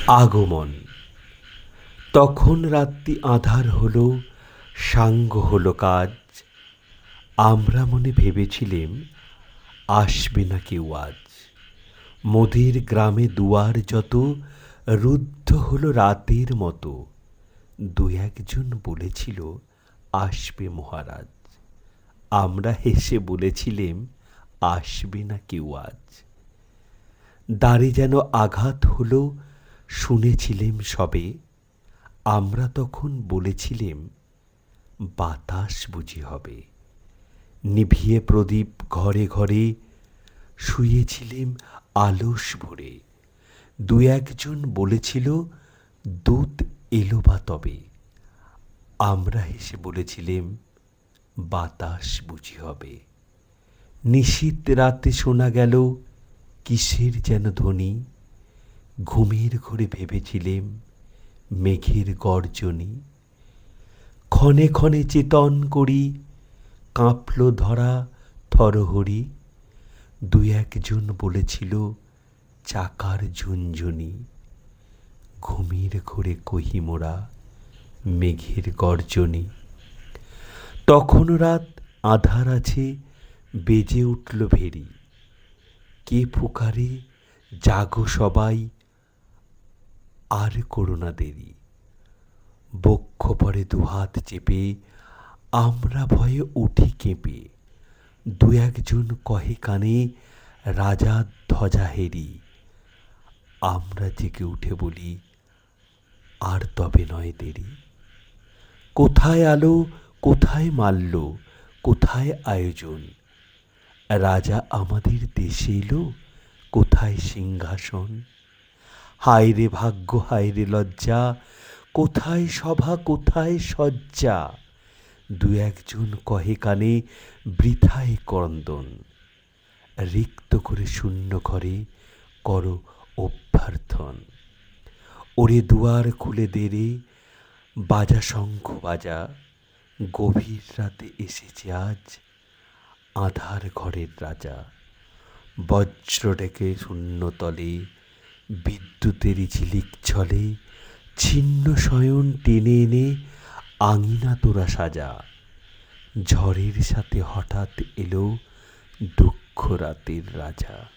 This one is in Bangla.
আগমন। তখন রাত্রি আঁধার হলো, সাঙ্গ হলো কাজ। আমরা মনে ভেবেছিলেম আসবে না কেউ আজ। মোদের গ্রামে দুয়ার যত রুদ্ধ হলো রাতের মতো। দু একজন বলেছিল আসবে মহারাজ। আমরা হেসে বলেছিলেম আসবে না কেউ আজ। দ্বারে যেন আঘাত হলো, শুনেছিলেম সবে। আমরা তখন বলেছিলেম বাতাস বুঝি হবে। নিভিয়ে প্রদীপ ঘরে ঘরে, শুয়েছিলেম আলস ভরে। দু একজন বলেছিল দূত এলো বা তবে। আমরা হেসে বলেছিলেম বাতাস বুঝি হবে। নিশীথ রাতে শোনা গেল কিসের যেন ধ্বনি। ঘুমের ঘোরে ভেবেছিলেম মেঘের গর্জনি। ক্ষণে ক্ষণে চেতন করি, কাঁপল ধরা থরহরি। দু একজন বলেছিল চাকার ঝুনঝুনি। ঘুমের ঘোরে কহি মোরা মেঘের গর্জনি। তখনও রাত আঁধার আছে, বেজে উঠল ভেরি। কে পুকারে জাগো সবাই, আর করো না দেরি। বক্ষ পরে দুহাত চেপে আমরা ভয়ে উঠি কেঁপে। দু একজন কহে কানে রাজার ধ্বজা হেরি। আমরা জেগে উঠে বলি আর তবে নয় দেরি। কোথায় আলো, কোথায় মাল্য, কোথায় আয়োজন। রাজা আমাদের দেশে এলো, কোথায় সিংহাসন। হায় রে ভাগ্য, হায় রে লজ্জা, কোথায় সভা, কোথায় সজ্জা। দু একজন কহে কানে বৃথায় ক্রন্দন। রিক্ত করে শূন্য ঘরে করো অভ্যর্থন। ওরে দুয়ার খুলে দে রে, বাজা শঙ্খ বাজা। গভীর রাতে এসেছে আজ আঁধার ঘরের রাজা। বজ্র ডেকে শূন্যতলে, বিদ্যুতেরই ঝিলিক ছলে। ছিন্ন শয়ন টেনে এনে আঙিনা তোরা সাজা। ঝড়ের সাথে হঠাৎ এলো দুঃখ রাতের রাজা।